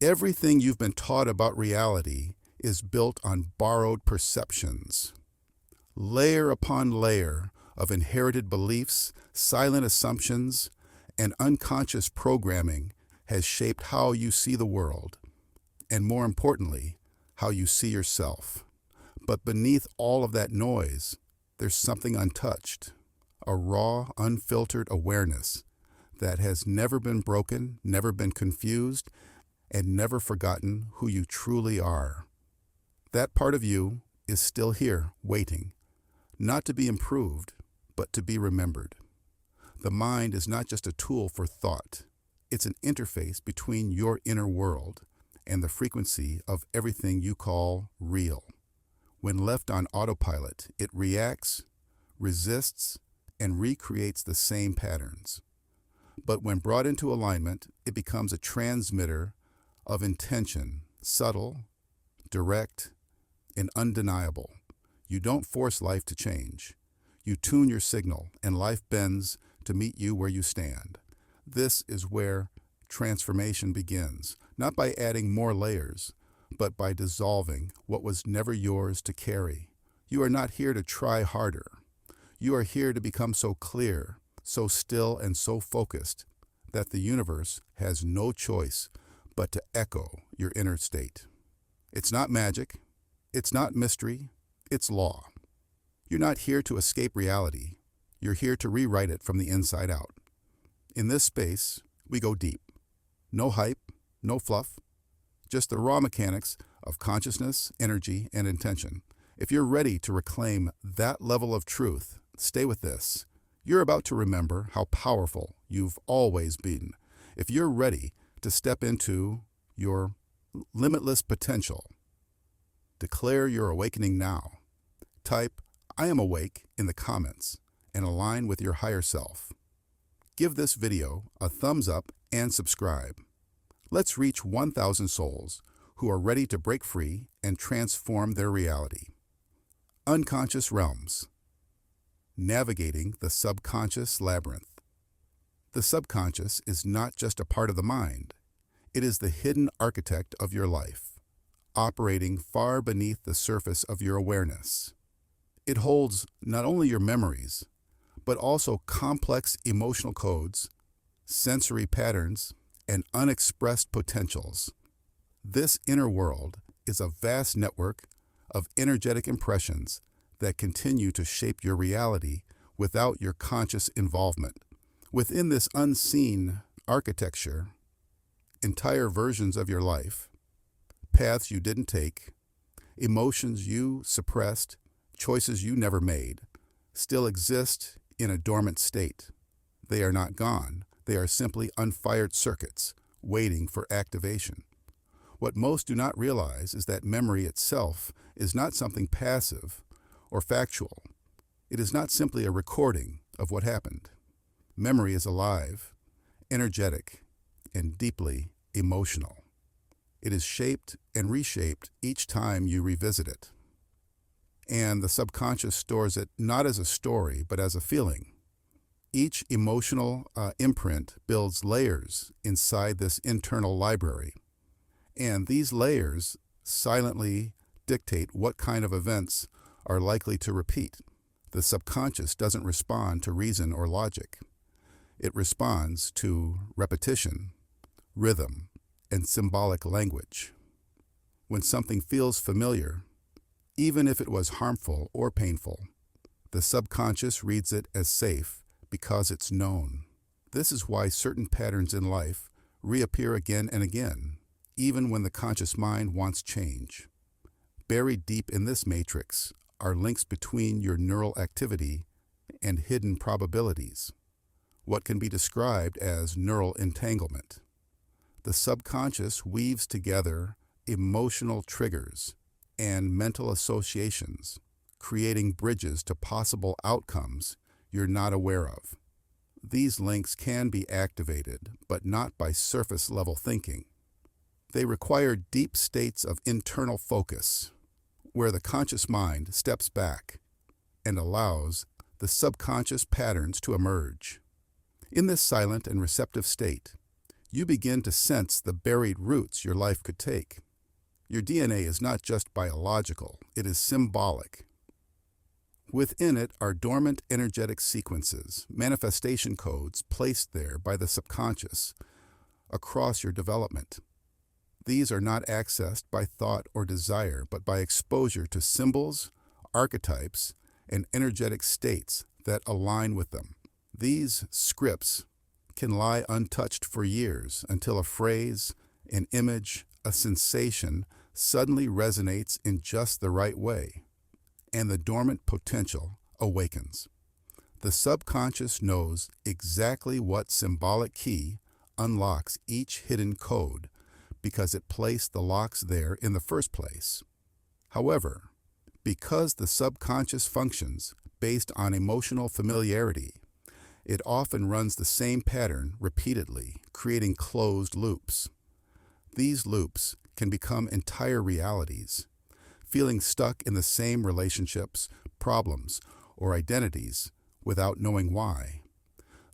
Everything you've been taught about reality is built on borrowed perceptions. Layer upon layer of inherited beliefs, silent assumptions, and unconscious programming has shaped how you see the world, and more importantly, how you see yourself. But beneath all of that noise, there's something untouched, a raw, unfiltered awareness that has never been broken, never been confused, and never forgotten who you truly are. That part of you is still here, waiting, not to be improved, but to be remembered. The mind is not just a tool for thought. It's an interface between your inner world and the frequency of everything you call real. When left on autopilot, it reacts, resists, and recreates the same patterns. But when brought into alignment, it becomes a transmitter of intention, subtle, direct, and undeniable. You don't force life to change. You tune your signal, and life bends to meet you where you stand. This is where transformation begins, not by adding more layers, but by dissolving what was never yours to carry. You are not here to try harder. You are here to become so clear, so still, and so focused that the universe has no choice but to echo your inner state. It's not magic. It's not mystery. It's law. You're not here to escape reality. You're here to rewrite it from the inside out. In this space, we go deep. No hype, no fluff, just the raw mechanics of consciousness, energy, and intention. If you're ready to reclaim that level of truth, stay with this. You're about to remember how powerful you've always been. If you're ready to step into your limitless potential, declare your awakening now. Type, "I am awake" in the comments and align with your higher self. Give this video a thumbs up and subscribe. Let's reach 1,000 souls who are ready to break free and transform their reality. Unconscious realms. Navigating the subconscious labyrinth. The subconscious is not just a part of the mind. It is the hidden architect of your life, operating far beneath the surface of your awareness. It holds not only your memories, but also complex emotional codes, sensory patterns, and unexpressed potentials. This inner world is a vast network of energetic impressions that continue to shape your reality without your conscious involvement. Within this unseen architecture, entire versions of your life, paths you didn't take, emotions you suppressed, choices you never made, still exist in a dormant state. They are not gone. They are simply unfired circuits waiting for activation. What most do not realize is that memory itself is not something passive or factual. It is not simply a recording of what happened. Memory is alive, energetic, and deeply emotional. It is shaped and reshaped each time you revisit it. And the subconscious stores it not as a story, but as a feeling. Each emotional imprint builds layers inside this internal library. And these layers silently dictate what kind of events are likely to repeat. The subconscious doesn't respond to reason or logic. It responds to repetition, rhythm, and symbolic language. When something feels familiar, even if it was harmful or painful, the subconscious reads it as safe because it's known. This is why certain patterns in life reappear again and again, even when the conscious mind wants change. Buried deep in this matrix are links between your neural activity and hidden probabilities, what can be described as neural entanglement. The subconscious weaves together emotional triggers and mental associations, creating bridges to possible outcomes you're not aware of. These links can be activated, but not by surface-level thinking. They require deep states of internal focus, where the conscious mind steps back and allows the subconscious patterns to emerge. In this silent and receptive state, you begin to sense the buried roots your life could take. Your DNA is not just biological, it is symbolic. Within it are dormant energetic sequences, manifestation codes placed there by the subconscious across your development. These are not accessed by thought or desire, but by exposure to symbols, archetypes, and energetic states that align with them. These scripts can lie untouched for years until a phrase, an image, a sensation suddenly resonates in just the right way, and the dormant potential awakens. The subconscious knows exactly what symbolic key unlocks each hidden code because it placed the locks there in the first place. However, because the subconscious functions based on emotional familiarity, it often runs the same pattern repeatedly, creating closed loops. These loops can become entire realities, feeling stuck in the same relationships, problems, or identities without knowing why.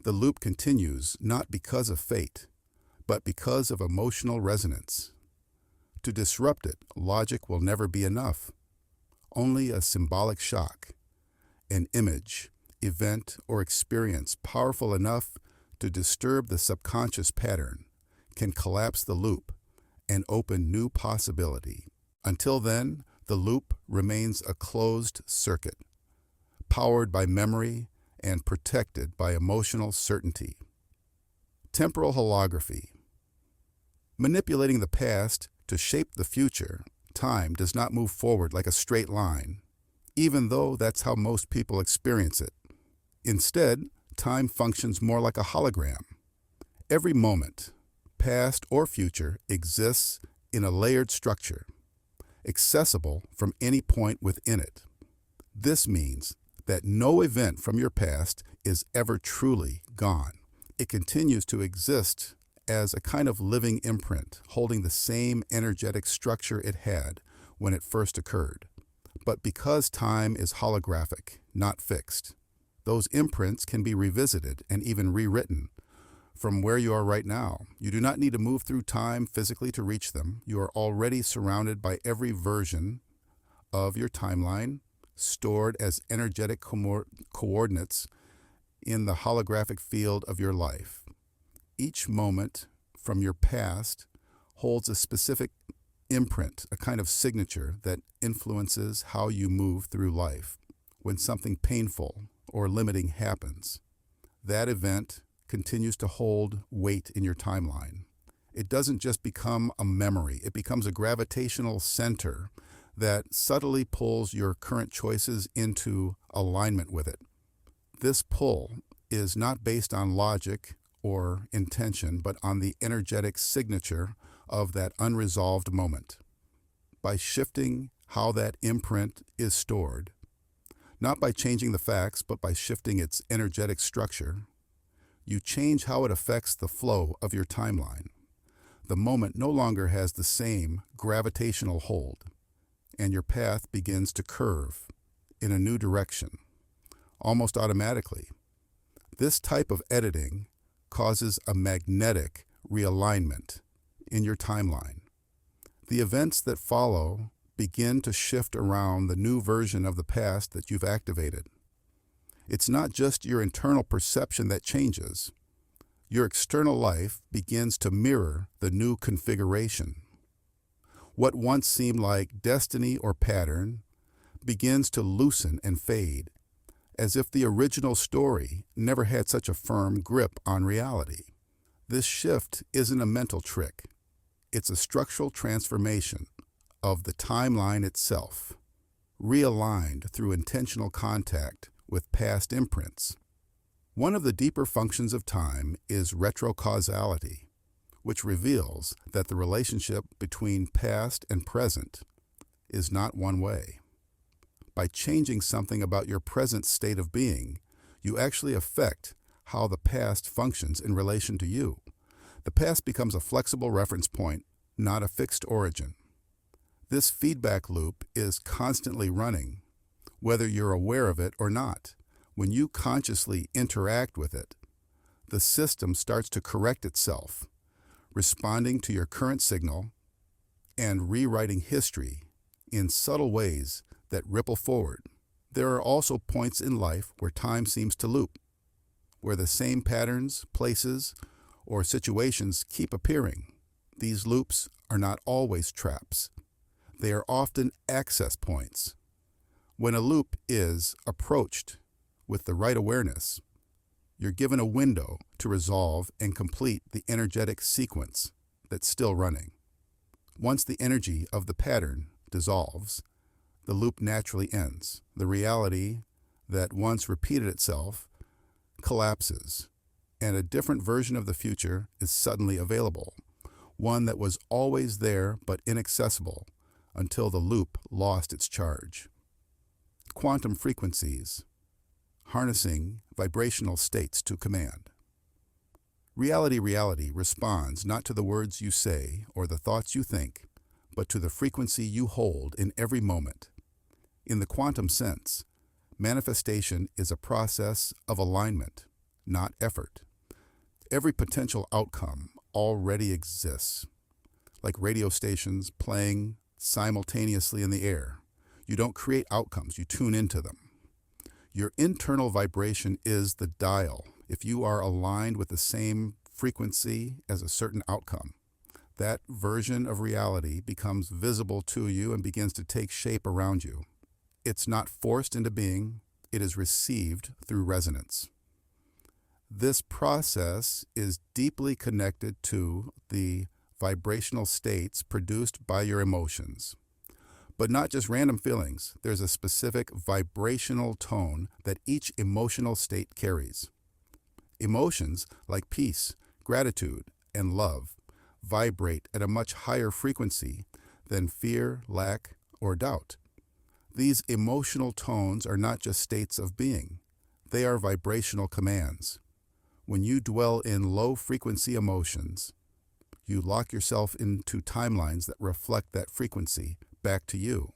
The loop continues not because of fate, but because of emotional resonance. To disrupt it, logic will never be enough. Only a symbolic shock, an image, event, or experience powerful enough to disturb the subconscious pattern can collapse the loop and open new possibility. Until then, the loop remains a closed circuit, powered by memory and protected by emotional certainty. Temporal holography. Manipulating the past to shape the future, time does not move forward like a straight line, even though that's how most people experience it. Instead, time functions more like a hologram. Every moment, past or future, exists in a layered structure, accessible from any point within it. This means that no event from your past is ever truly gone. It continues to exist as a kind of living imprint, holding the same energetic structure it had when it first occurred. But because time is holographic, not fixed, those imprints can be revisited and even rewritten from where you are right now. You do not need to move through time physically to reach them. You are already surrounded by every version of your timeline, stored as energetic coordinates in the holographic field of your life. Each moment from your past holds a specific imprint, a kind of signature that influences how you move through life. When something painful or limiting happens, that event continues to hold weight in your timeline. It doesn't just become a memory, it becomes a gravitational center that subtly pulls your current choices into alignment with it. This pull is not based on logic or intention, but on the energetic signature of that unresolved moment. By shifting how that imprint is stored, not by changing the facts, but by shifting its energetic structure, you change how it affects the flow of your timeline. The moment no longer has the same gravitational hold, and your path begins to curve in a new direction, almost automatically. This type of editing causes a magnetic realignment in your timeline. The events that follow begin to shift around the new version of the past that you've activated. It's not just your internal perception that changes. Your external life begins to mirror the new configuration. What once seemed like destiny or pattern begins to loosen and fade, as if the original story never had such a firm grip on reality. This shift isn't a mental trick. It's a structural transformation of the timeline itself, realigned through intentional contact with past imprints. One of the deeper functions of time is retrocausality, which reveals that the relationship between past and present is not one way. By changing something about your present state of being, you actually affect how the past functions in relation to you. The past becomes a flexible reference point, not a fixed origin. This feedback loop is constantly running, whether you're aware of it or not. When you consciously interact with it, the system starts to correct itself, responding to your current signal, and rewriting history in subtle ways that ripple forward. There are also points in life where time seems to loop, where the same patterns, places, or situations keep appearing. These loops are not always traps. They are often access points. When a loop is approached with the right awareness, you're given a window to resolve and complete the energetic sequence that's still running. Once the energy of the pattern dissolves, the loop naturally ends. The reality that once repeated itself collapses, and a different version of the future is suddenly available, one that was always there but inaccessible until the loop lost its charge. Quantum frequencies, harnessing vibrational states to command. Reality responds not to the words you say or the thoughts you think, but to the frequency you hold in every moment. In the quantum sense, manifestation is a process of alignment, not effort. Every potential outcome already exists, like radio stations playing simultaneously in the air. You don't create outcomes, you tune into them. Your internal vibration is the dial. If you are aligned with the same frequency as a certain outcome, that version of reality becomes visible to you and begins to take shape around you. It's not forced into being, it is received through resonance. This process is deeply connected to the vibrational states produced by your emotions. But not just random feelings, there's a specific vibrational tone that each emotional state carries. Emotions like peace, gratitude, and love vibrate at a much higher frequency than fear, lack, or doubt. These emotional tones are not just states of being, they are vibrational commands. When you dwell in low-frequency emotions, you lock yourself into timelines that reflect that frequency back to you.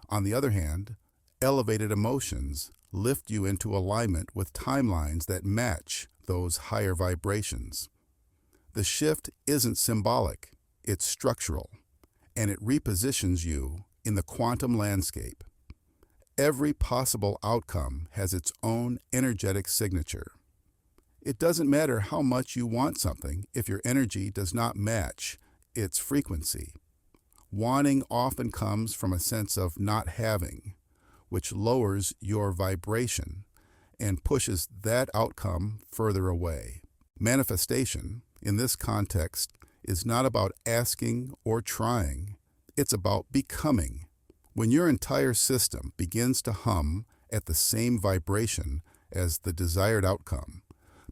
On the other hand, elevated emotions lift you into alignment with timelines that match those higher vibrations. The shift isn't symbolic, it's structural, and it repositions you in the quantum landscape. Every possible outcome has its own energetic signature. It doesn't matter how much you want something if your energy does not match its frequency. Wanting often comes from a sense of not having, which lowers your vibration and pushes that outcome further away. Manifestation, in this context, is not about asking or trying. It's about becoming. When your entire system begins to hum at the same vibration as the desired outcome,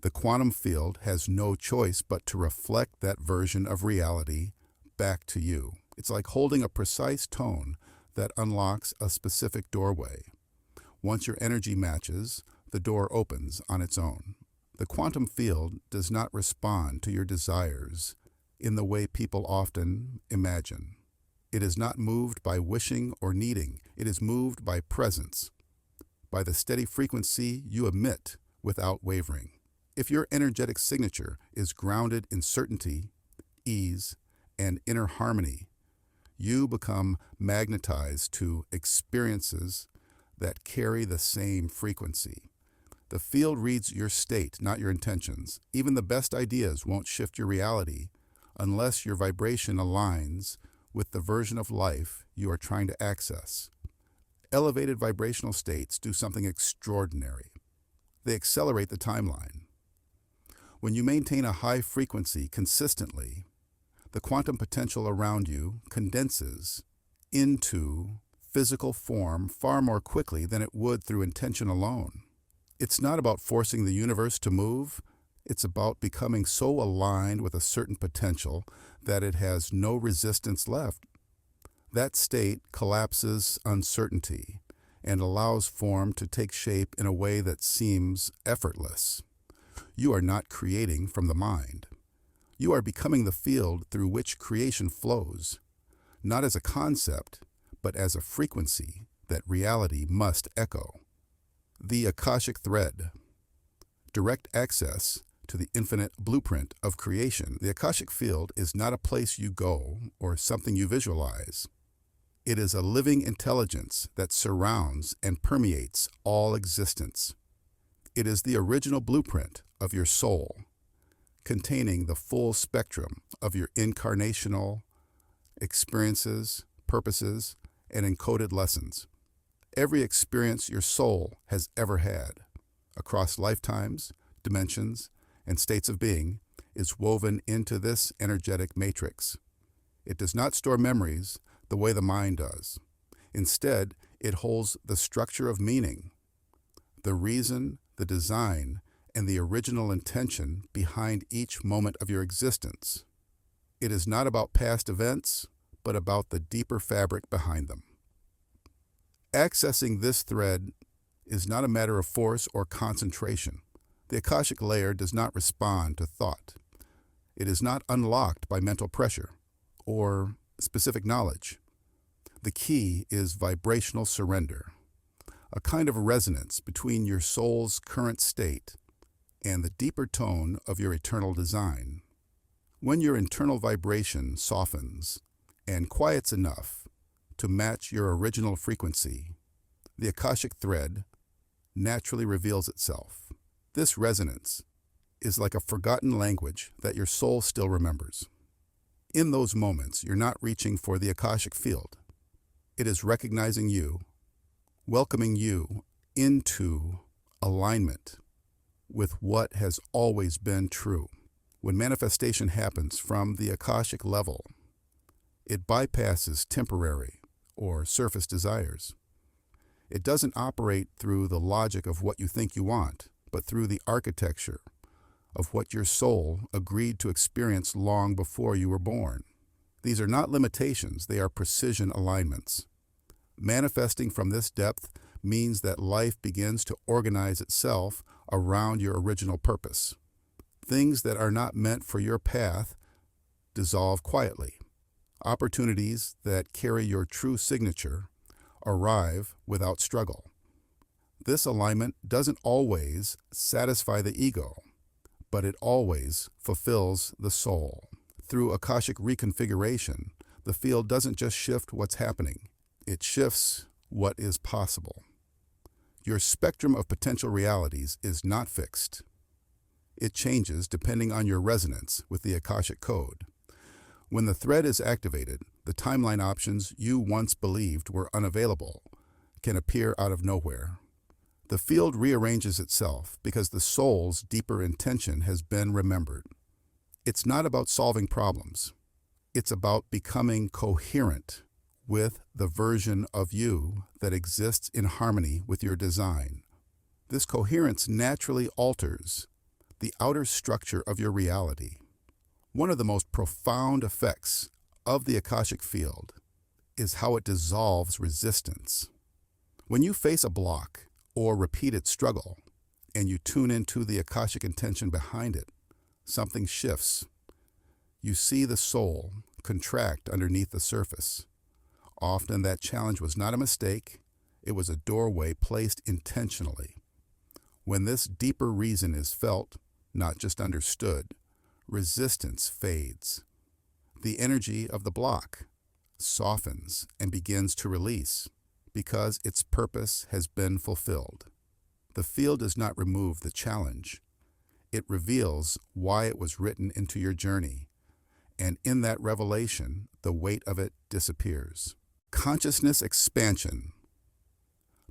the quantum field has no choice but to reflect that version of reality back to you. It's like holding a precise tone that unlocks a specific doorway. Once your energy matches, the door opens on its own. The quantum field does not respond to your desires in the way people often imagine. It is not moved by wishing or needing. It is moved by presence, by the steady frequency you emit without wavering. If your energetic signature is grounded in certainty, ease, and inner harmony, you become magnetized to experiences that carry the same frequency. The field reads your state, not your intentions. Even the best ideas won't shift your reality unless your vibration aligns with the version of life you are trying to access. Elevated vibrational states do something extraordinary. They accelerate the timeline. When you maintain a high frequency consistently, the quantum potential around you condenses into physical form far more quickly than it would through intention alone. It's not about forcing the universe to move. It's about becoming so aligned with a certain potential that it has no resistance left. That state collapses uncertainty and allows form to take shape in a way that seems effortless. You are not creating from the mind. You are becoming the field through which creation flows, not as a concept, but as a frequency that reality must echo. The Akashic Thread. Direct access to the infinite blueprint of creation. The Akashic Field is not a place you go or something you visualize. It is a living intelligence that surrounds and permeates all existence. It is the original blueprint of your soul, containing the full spectrum of your incarnational experiences, purposes, and encoded lessons. Every experience your soul has ever had, across lifetimes, dimensions, and states of being, is woven into this energetic matrix. It does not store memories the way the mind does. Instead, it holds the structure of meaning, the reason, the design, and the original intention behind each moment of your existence. It is not about past events, but about the deeper fabric behind them. Accessing this thread is not a matter of force or concentration. The Akashic layer does not respond to thought. It is not unlocked by mental pressure or specific knowledge. The key is vibrational surrender, a kind of resonance between your soul's current state and the deeper tone of your eternal design. When your internal vibration softens and quiets enough to match your original frequency, the Akashic thread naturally reveals itself. This resonance is like a forgotten language that your soul still remembers. In those moments, you're not reaching for the Akashic field. It is recognizing you, welcoming you into alignment with what has always been true. When manifestation happens from the Akashic level, it bypasses temporary or surface desires. It doesn't operate through the logic of what you think you want, but through the architecture of what your soul agreed to experience long before you were born. These are not limitations, they are precision alignments. Manifesting from this depth means that life begins to organize itself around your original purpose. Things that are not meant for your path dissolve quietly. Opportunities that carry your true signature arrive without struggle. This alignment doesn't always satisfy the ego, but it always fulfills the soul. Through Akashic reconfiguration, the field doesn't just shift what's happening, it shifts what is possible. Your spectrum of potential realities is not fixed. It changes depending on your resonance with the Akashic code. When the thread is activated, the timeline options you once believed were unavailable can appear out of nowhere. The field rearranges itself because the soul's deeper intention has been remembered. It's not about solving problems. It's about becoming coherent with the version of you that exists in harmony with your design. This coherence naturally alters the outer structure of your reality. One of the most profound effects of the Akashic field is how it dissolves resistance. When you face a block or repeated struggle, and you tune into the Akashic intention behind it, something shifts. You see the soul contract underneath the surface. Often that challenge was not a mistake, it was a doorway placed intentionally. When this deeper reason is felt, not just understood, resistance fades. The energy of the block softens and begins to release because its purpose has been fulfilled. The field does not remove the challenge. It reveals why it was written into your journey, and in that revelation, the weight of it disappears. Consciousness expansion.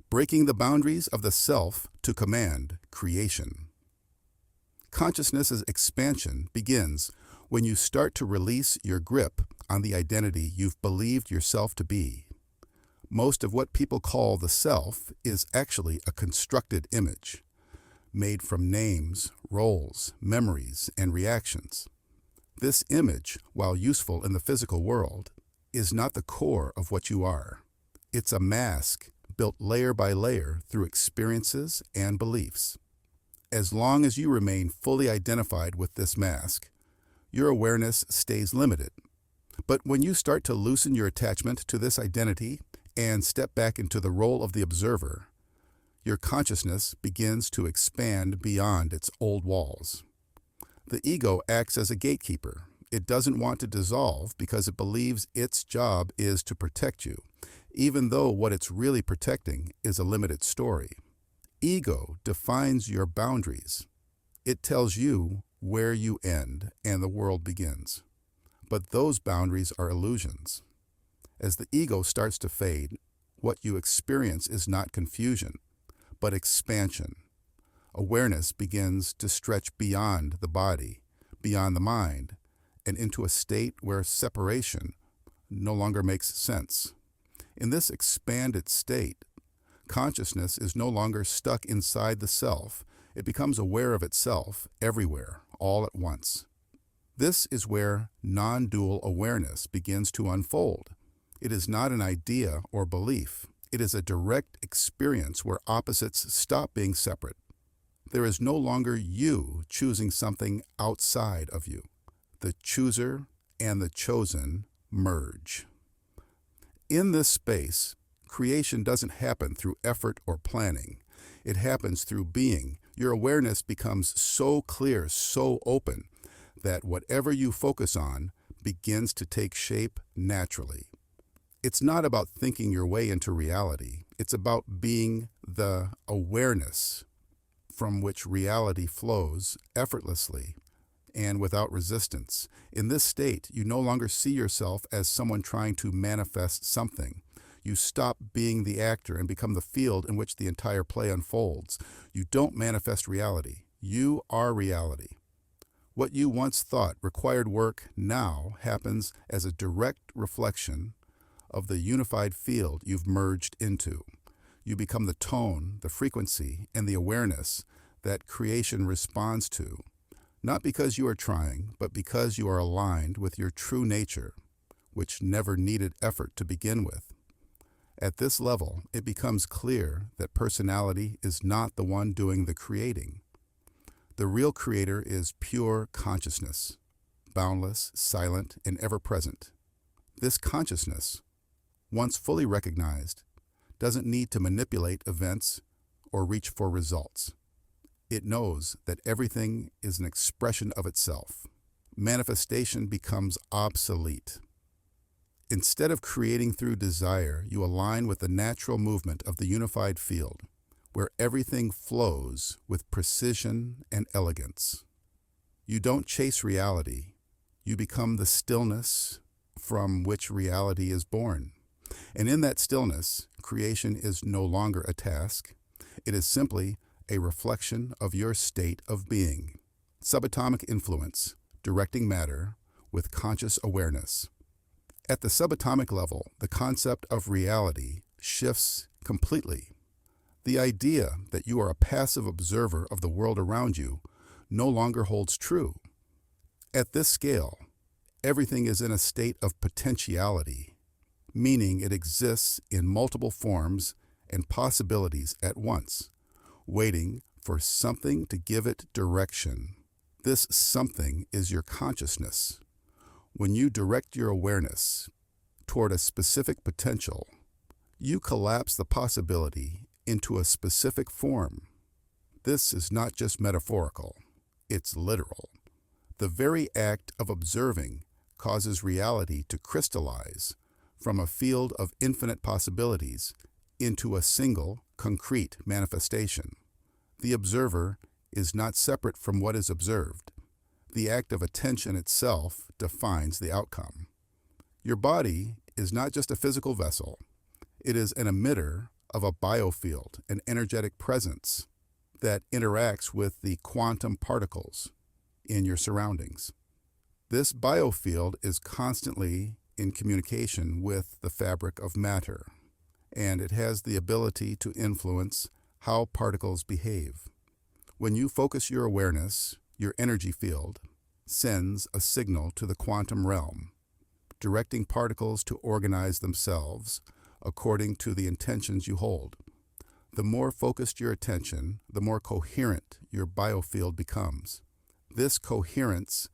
Breaking the boundaries of the self to command creation. Consciousness's expansion begins when you start to release your grip on the identity you've believed yourself to be. Most of what people call the self is actually a constructed image, made from names, roles, memories, and reactions. This image, while useful in the physical world, is not the core of what you are. It's a mask built layer by layer through experiences and beliefs. As long as you remain fully identified with this mask, your awareness stays limited. But when you start to loosen your attachment to this identity and step back into the role of the observer, your consciousness begins to expand beyond its old walls. The ego acts as a gatekeeper. It doesn't want to dissolve because it believes its job is to protect you, even though what it's really protecting is a limited story. Ego defines your boundaries. It tells you where you end and the world begins. But those boundaries are illusions. As the ego starts to fade, what you experience is not confusion, but expansion. Awareness begins to stretch beyond the body, beyond the mind, and into a state where separation no longer makes sense. In this expanded state, consciousness is no longer stuck inside the self. It becomes aware of itself everywhere, all at once. This is where non-dual awareness begins to unfold. It is not an idea or belief. It is a direct experience where opposites stop being separate. There is no longer you choosing something outside of you. The chooser and the chosen merge. In this space, creation doesn't happen through effort or planning. It happens through being. Your awareness becomes so clear, so open, that whatever you focus on begins to take shape naturally. It's not about thinking your way into reality. It's about being the awareness from which reality flows effortlessly and without resistance. In this state, you no longer see yourself as someone trying to manifest something. You stop being the actor and become the field in which the entire play unfolds. You don't manifest reality. You are reality. What you once thought required work now happens as a direct reflection of the unified field you've merged into. You become the tone, the frequency, and the awareness that creation responds to, not because you are trying, but because you are aligned with your true nature, which never needed effort to begin with. At this level, it becomes clear that personality is not the one doing the creating. The real creator is pure consciousness, boundless, silent, and ever-present. This consciousness, once fully recognized, doesn't need to manipulate events or reach for results. It knows that everything is an expression of itself. Manifestation becomes obsolete. Instead of creating through desire, you align with the natural movement of the unified field, where everything flows with precision and elegance. You don't chase reality. You become the stillness from which reality is born. And in that stillness, creation is no longer a task. It is simply a reflection of your state of being. Subatomic influence, directing matter with conscious awareness. At the subatomic level, the concept of reality shifts completely. The idea that you are a passive observer of the world around you no longer holds true. At this scale, everything is in a state of potentiality, meaning it exists in multiple forms and possibilities at once, waiting for something to give it direction. This something is your consciousness. When you direct your awareness toward a specific potential, you collapse the possibility into a specific form. This is not just metaphorical, it's literal. The very act of observing causes reality to crystallize from a field of infinite possibilities into a single, concrete manifestation. The observer is not separate from what is observed. The act of attention itself defines the outcome. Your body is not just a physical vessel. It is an emitter of a biofield, an energetic presence that interacts with the quantum particles in your surroundings. This biofield is constantly in communication with the fabric of matter, and it has the ability to influence how particles behave. When you focus your awareness, your energy field sends a signal to the quantum realm, directing particles to organize themselves according to the intentions you hold. The more focused your attention, the more coherent your biofield becomes. This coherence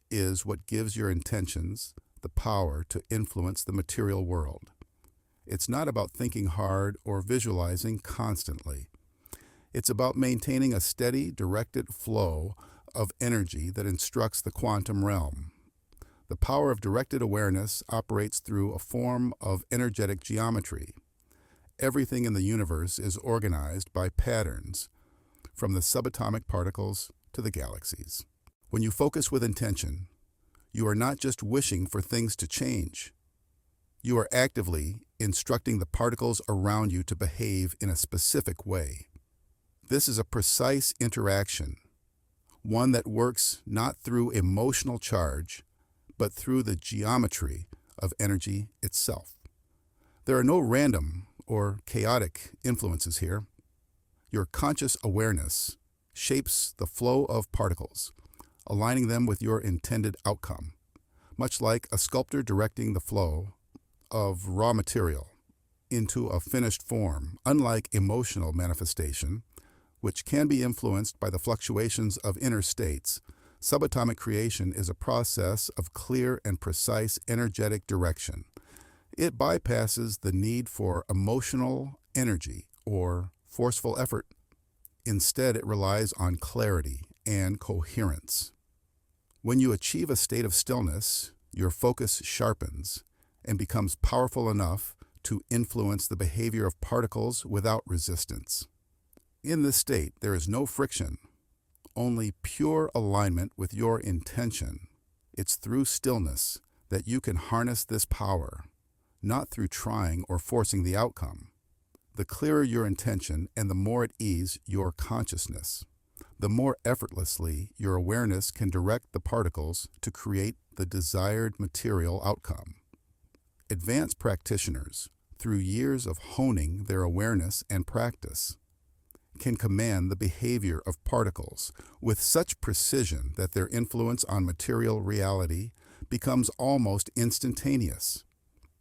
is what gives your intentions the power to influence the material world. It's not about thinking hard or visualizing constantly. It's about maintaining a steady, directed flow of energy that instructs the quantum realm. The power of directed awareness operates through a form of energetic geometry. Everything in the universe is organized by patterns, from the subatomic particles to the galaxies. When you focus with intention, you are not just wishing for things to change. You are actively instructing the particles around you to behave in a specific way. This is a precise interaction, one that works not through emotional charge, but through the geometry of energy itself. There are no random or chaotic influences here. Your conscious awareness shapes the flow of particles, aligning them with your intended outcome, much like a sculptor directing the flow of raw material into a finished form. Unlike emotional manifestation, which can be influenced by the fluctuations of inner states, subatomic creation is a process of clear and precise energetic direction. It bypasses the need for emotional energy or forceful effort. Instead, it relies on clarity and coherence. When you achieve a state of stillness, your focus sharpens and becomes powerful enough to influence the behavior of particles without resistance. In this state, there is no friction, only pure alignment with your intention. It's through stillness that you can harness this power, not through trying or forcing the outcome. The clearer your intention and the more at ease your consciousness, the more effortlessly your awareness can direct the particles to create the desired material outcome. Advanced practitioners, through years of honing their awareness and practice, can command the behavior of particles with such precision that their influence on material reality becomes almost instantaneous.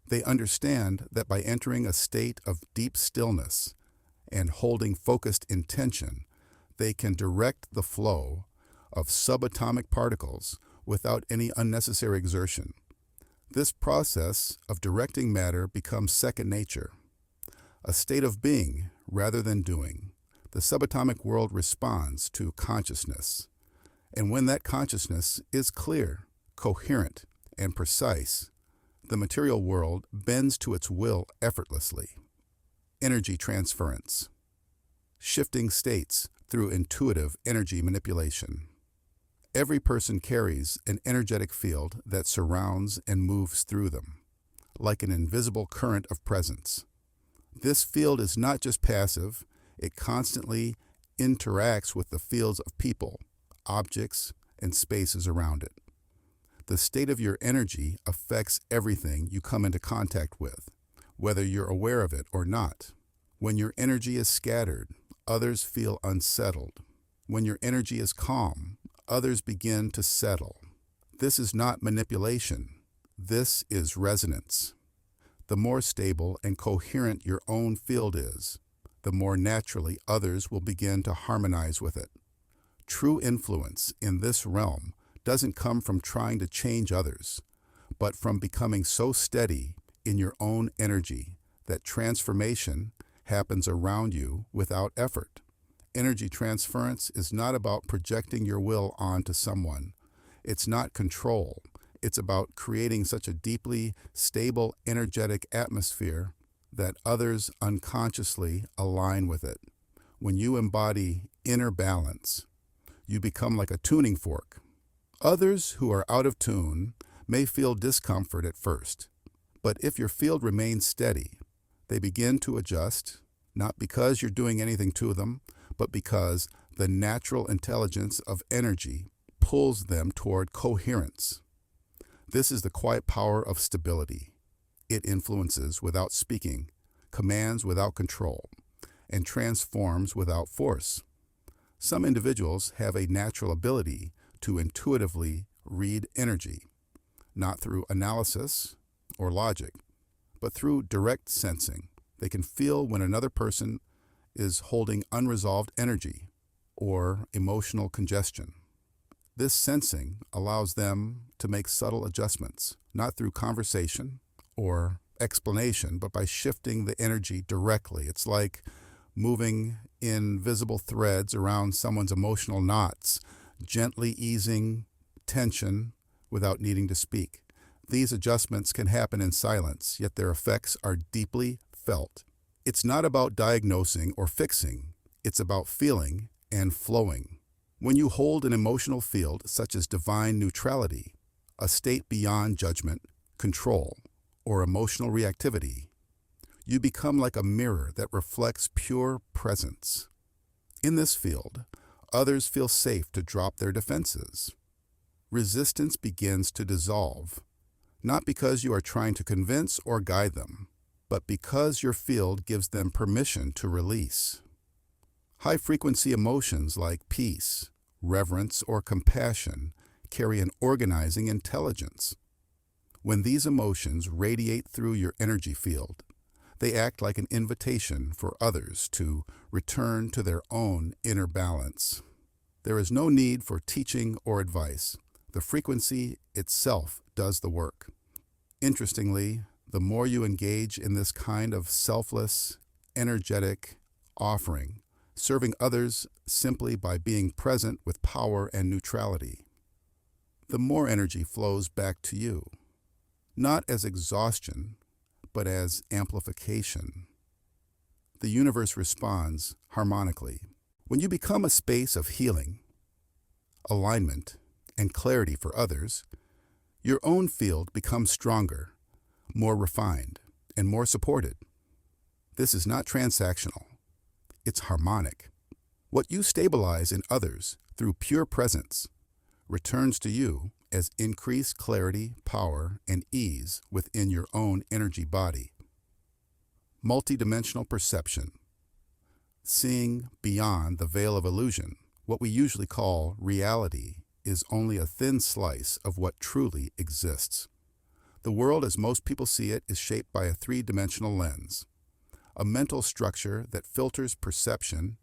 They understand that by entering a state of deep stillness and holding focused intention, they can direct the flow of subatomic particles without any unnecessary exertion. This process of directing matter becomes second nature, a state of being rather than doing. The subatomic world responds to consciousness, and when that consciousness is clear, coherent, and precise, the material world bends to its will effortlessly. Energy transference. Shifting states through intuitive energy manipulation. Every person carries an energetic field that surrounds and moves through them, like an invisible current of presence. This field is not just passive, it constantly interacts with the fields of people, objects, and spaces around it. The state of your energy affects everything you come into contact with, whether you're aware of it or not. When your energy is scattered, others feel unsettled. When your energy is calm, others begin to settle. This is not manipulation. This is resonance. The more stable and coherent your own field is, the more naturally others will begin to harmonize with it. True influence in this realm doesn't come from trying to change others, but from becoming so steady in your own energy that transformation happens around you without effort. Energy transference is not about projecting your will onto someone. It's not control. It's about creating such a deeply stable, energetic atmosphere that others unconsciously align with it. When you embody inner balance, you become like a tuning fork. Others who are out of tune may feel discomfort at first, but if your field remains steady, they begin to adjust, not because you're doing anything to them, but because the natural intelligence of energy pulls them toward coherence. This is the quiet power of stability. It influences without speaking, commands without control, and transforms without force. Some individuals have a natural ability to intuitively read energy, not through analysis or logic, but through direct sensing. They can feel when another person is holding unresolved energy or emotional congestion. This sensing allows them to make subtle adjustments, not through conversation or explanation, but by shifting the energy directly. It's like moving invisible threads around someone's emotional knots. gently easing tension without needing to speak. These adjustments can happen in silence, yet their effects are deeply felt. It's not about diagnosing or fixing, it's about feeling and flowing. When you hold an emotional field such as divine neutrality, a state beyond judgment, control, or emotional reactivity, you become like a mirror that reflects pure presence. In this field, others feel safe to drop their defenses. Resistance begins to dissolve, not because you are trying to convince or guide them, but because your field gives them permission to release. High-frequency emotions like peace, reverence, or compassion carry an organizing intelligence. When these emotions radiate through your energy field, they act like an invitation for others to return to their own inner balance. There is no need for teaching or advice. The frequency itself does the work. Interestingly, the more you engage in this kind of selfless, energetic offering, serving others simply by being present with power and neutrality, the more energy flows back to you, not as exhaustion, but as amplification. The universe responds harmonically. When you become a space of healing, alignment, and clarity for others, your own field becomes stronger, more refined, and more supported. This is not transactional. It's harmonic. What you stabilize in others through pure presence returns to you as increased clarity, power, and ease within your own energy body. Multidimensional perception. Seeing beyond the veil of illusion, what we usually call reality, is only a thin slice of what truly exists. The world as most people see it is shaped by a three-dimensional lens, a mental structure that filters perception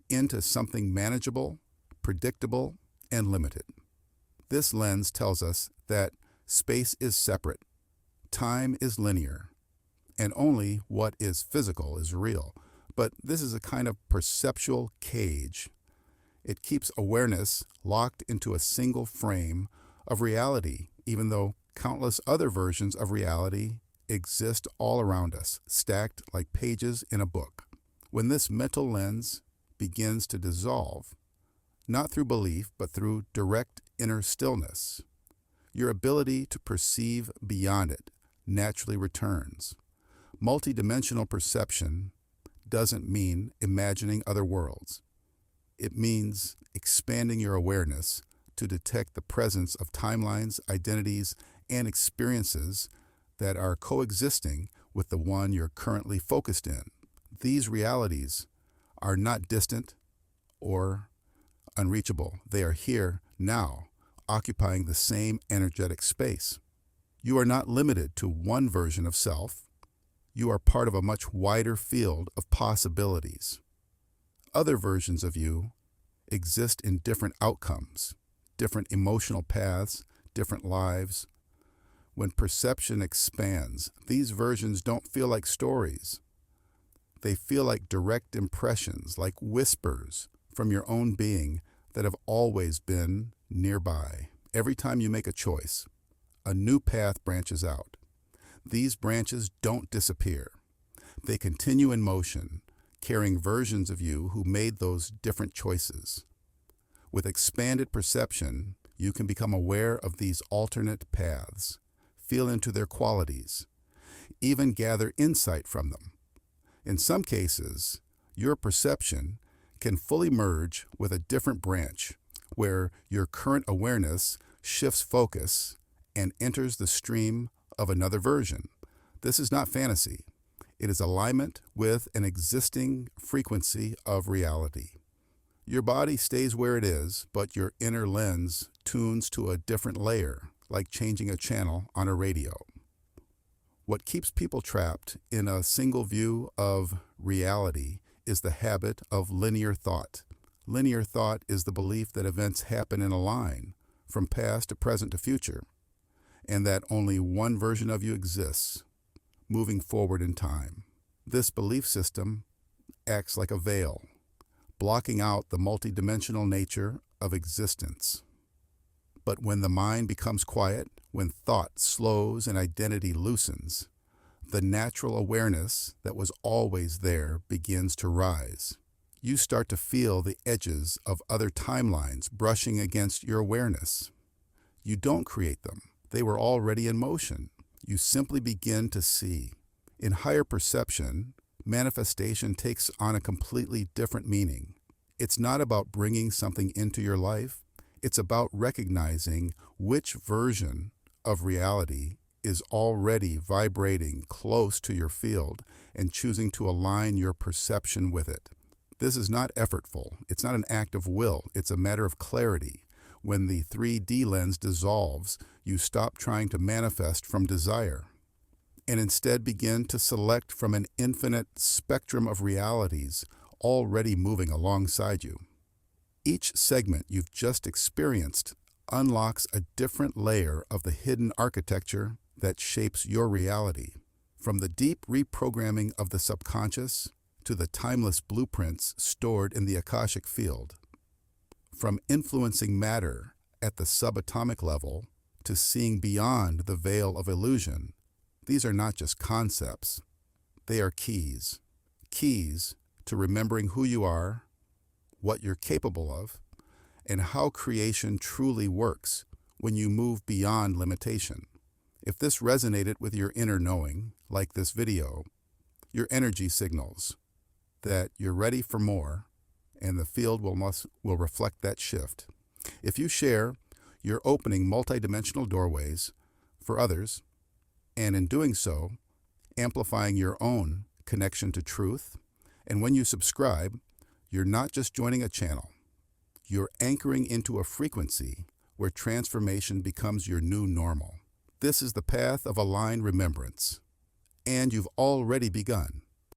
into something manageable, predictable, and limited. This lens tells us that space is separate, time is linear, and only what is physical is real. But this is a kind of perceptual cage. It keeps awareness locked into a single frame of reality, even though countless other versions of reality exist all around us, stacked like pages in a book. When this mental lens begins to dissolve, not through belief, but through direct inner stillness, your ability to perceive beyond it naturally returns. Multidimensional perception doesn't mean imagining other worlds. It means expanding your awareness to detect the presence of timelines, identities, and experiences that are coexisting with the one you're currently focused in. These realities are not distant or unreachable. They are here now, occupying the same energetic space. You are not limited to one version of self. You are part of a much wider field of possibilities. Other versions of you exist in different outcomes, different emotional paths, different lives. When perception expands, these versions don't feel like stories. They feel like direct impressions, like whispers from your own being that have always been nearby. Every time you make a choice, a new path branches out. These branches don't disappear. They continue in motion, carrying versions of you who made those different choices. With expanded perception, you can become aware of these alternate paths, feel into their qualities, even gather insight from them. In some cases, your perception can fully merge with a different branch, where your current awareness shifts focus and enters the stream of another version. This is not fantasy. It is alignment with an existing frequency of reality. Your body stays where it is, but your inner lens tunes to a different layer, like changing a channel on a radio. What keeps people trapped in a single view of reality is the habit of linear thought. Linear thought is the belief that events happen in a line, from past to present to future, and that only one version of you exists, moving forward in time. This belief system acts like a veil, blocking out the multidimensional nature of existence. But when the mind becomes quiet, when thought slows and identity loosens, the natural awareness that was always there begins to rise. You start to feel the edges of other timelines brushing against your awareness. You don't create them. They were already in motion. You simply begin to see. In higher perception, manifestation takes on a completely different meaning. It's not about bringing something into your life. It's about recognizing which version of reality is already vibrating close to your field and choosing to align your perception with it. This is not effortful. It's not an act of will. It's a matter of clarity. When the 3D lens dissolves, you stop trying to manifest from desire and instead begin to select from an infinite spectrum of realities already moving alongside you. Each segment you've just experienced unlocks a different layer of the hidden architecture that shapes your reality. From the deep reprogramming of the subconscious to the timeless blueprints stored in the Akashic field. From influencing matter at the subatomic level to seeing beyond the veil of illusion, these are not just concepts. They are keys. Keys to remembering who you are, what you're capable of, and how creation truly works when you move beyond limitation. If this resonated with your inner knowing, like this video, your energy signals that you're ready for more, and the field will reflect that shift. If you share, you're opening multidimensional doorways for others, and in doing so, amplifying your own connection to truth. And when you subscribe, you're not just joining a channel. You're anchoring into a frequency where transformation becomes your new normal. This is the path of aligned remembrance, and you've already begun.